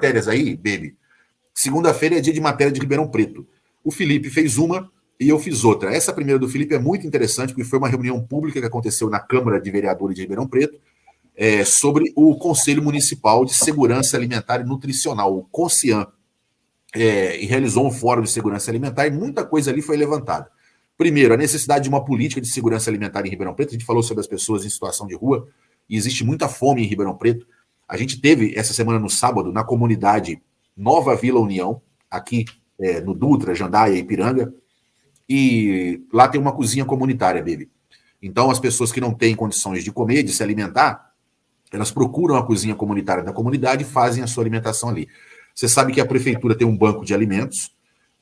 matérias aí, baby. Segunda-feira é dia de matéria de Ribeirão Preto. O Felipe fez uma e eu fiz outra. Essa primeira do Felipe é muito interessante, porque foi uma reunião pública que aconteceu na Câmara de Vereadores de Ribeirão Preto, sobre o Conselho Municipal de Segurança Alimentar e Nutricional, o CONSIAN, e realizou um fórum de segurança alimentar e muita coisa ali foi levantada. Primeiro, a necessidade de uma política de segurança alimentar em Ribeirão Preto. A gente falou sobre as pessoas em situação de rua e existe muita fome em Ribeirão Preto. A gente teve essa semana no sábado na comunidade Nova Vila União, aqui no Dutra, Jandaia e Ipiranga, e lá tem uma cozinha comunitária, baby. Então as pessoas que não têm condições de comer, de se alimentar, elas procuram a cozinha comunitária da comunidade e fazem a sua alimentação ali. Você sabe que a prefeitura tem um banco de alimentos,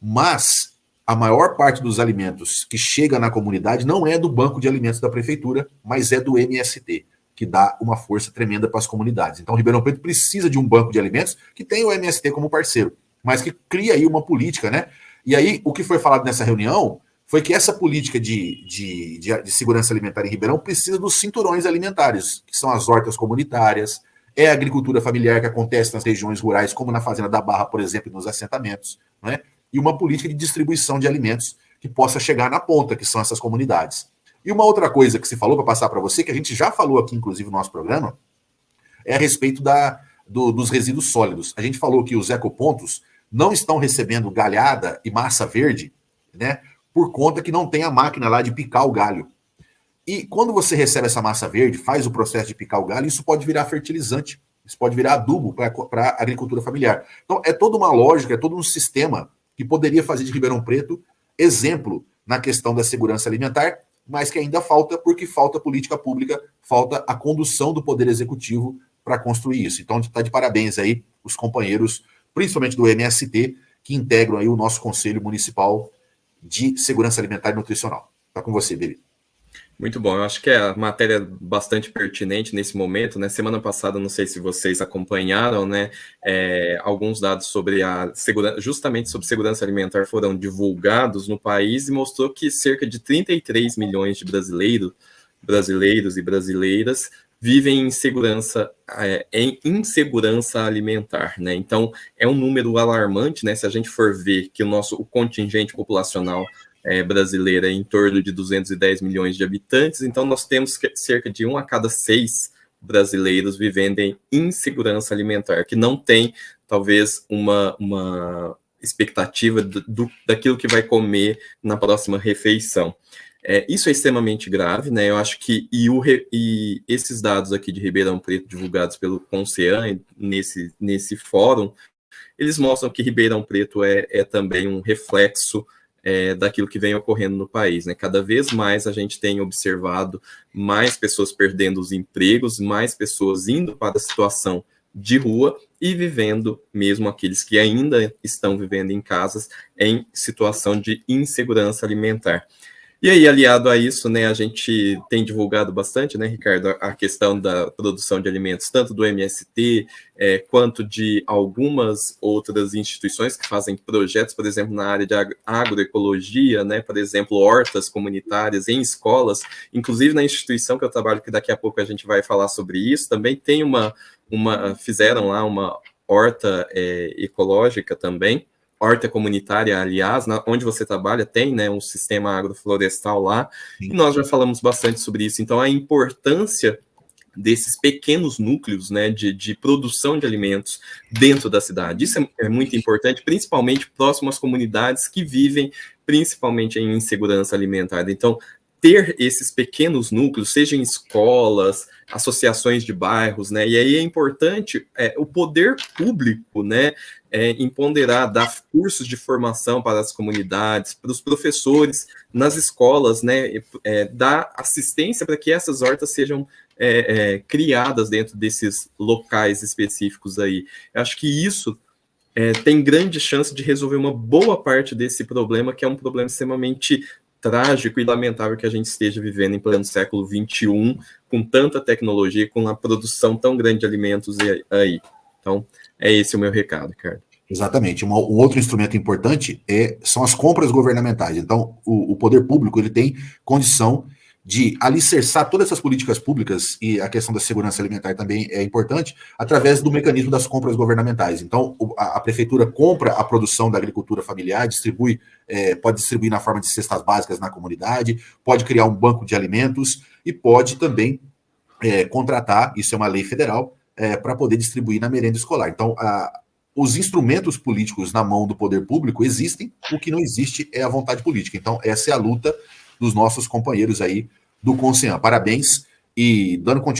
mas a maior parte dos alimentos que chega na comunidade não é do banco de alimentos da prefeitura, mas é do MST, que dá uma força tremenda para as comunidades. Então, Ribeirão Preto precisa de um banco de alimentos que tem o MST como parceiro, mas que cria aí uma política, né? E aí, o que foi falado nessa reunião foi que essa política de segurança alimentar em Ribeirão precisa dos cinturões alimentares, que são as hortas comunitárias, a agricultura familiar que acontece nas regiões rurais, como na Fazenda da Barra, por exemplo, e nos assentamentos, né? E uma política de distribuição de alimentos que possa chegar na ponta, que são essas comunidades. E uma outra coisa que se falou, para passar para você, que a gente já falou aqui, inclusive, no nosso programa, é a respeito dos resíduos sólidos. A gente falou que os ecopontos não estão recebendo galhada e massa verde, né? Por conta que não tem a máquina lá de picar o galho. E quando você recebe essa massa verde, faz o processo de picar o galho, isso pode virar fertilizante, isso pode virar adubo para a agricultura familiar. Então, é toda uma lógica, é todo um sistema que poderia fazer de Ribeirão Preto exemplo na questão da segurança alimentar, mas que ainda falta, porque falta política pública, falta a condução do Poder Executivo para construir isso. Então, está de parabéns aí os companheiros, principalmente do MST, que integram aí o nosso Conselho Municipal de Segurança Alimentar e Nutricional. Está com você, Beli. Muito bom, eu acho que a matéria é bastante pertinente nesse momento, né? Semana passada, não sei se vocês acompanharam, né? Alguns dados sobre a segurança, justamente sobre segurança alimentar, foram divulgados no país e mostrou que cerca de 33 milhões de brasileiros e brasileiras vivem em insegurança alimentar, né? Então, é um número alarmante, né? Se a gente for ver que o contingente populacional brasileira é em torno de 210 milhões de habitantes, então nós temos cerca de 1 a cada 6 brasileiros vivendo em insegurança alimentar, que não tem, talvez, uma expectativa daquilo que vai comer na próxima refeição. Isso é extremamente grave, né? Eu acho que e esses dados aqui de Ribeirão Preto, divulgados pelo CONSEAN nesse fórum, eles mostram que Ribeirão Preto é também um reflexo daquilo que vem ocorrendo no país, né? Cada vez mais a gente tem observado mais pessoas perdendo os empregos, mais pessoas indo para a situação de rua e vivendo, mesmo aqueles que ainda estão vivendo em casas, em situação de insegurança alimentar. E aí, aliado a isso, né, a gente tem divulgado bastante, né, Ricardo, a questão da produção de alimentos, tanto do MST, quanto de algumas outras instituições que fazem projetos, por exemplo, na área de agroecologia, né, por exemplo, hortas comunitárias em escolas, inclusive na instituição que eu trabalho, que daqui a pouco a gente vai falar sobre isso, também tem fizeram lá uma horta ecológica também, horta comunitária, aliás, onde você trabalha, tem, né, um sistema agroflorestal lá, e nós já falamos bastante sobre isso. Então, a importância desses pequenos núcleos, né, de produção de alimentos dentro da cidade. Isso é muito importante, principalmente próximo às comunidades que vivem principalmente em insegurança alimentar. Então, ter esses pequenos núcleos, seja em escolas, associações de bairros, né? E aí é importante o poder público, né? Empoderar, dar cursos de formação para as comunidades, para os professores nas escolas, né? Dar assistência para que essas hortas sejam criadas dentro desses locais específicos aí. Eu acho que isso tem grande chance de resolver uma boa parte desse problema, que é um problema extremamente trágico e lamentável que a gente esteja vivendo em pleno século XXI, com tanta tecnologia, com a produção tão grande de alimentos aí. Então, é esse o meu recado, Ricardo. Exatamente. Um outro instrumento importante são as compras governamentais. Então, o poder público ele tem condição de alicerçar todas essas políticas públicas, e a questão da segurança alimentar também é importante, através do mecanismo das compras governamentais. Então, a prefeitura compra a produção da agricultura familiar, distribui, pode distribuir na forma de cestas básicas na comunidade, pode criar um banco de alimentos e pode também contratar, isso é uma lei federal, para poder distribuir na merenda escolar. Então, os instrumentos políticos na mão do poder público existem, o que não existe é a vontade política. Então, essa é a luta dos nossos companheiros aí do Concean. Parabéns e dando continuidade.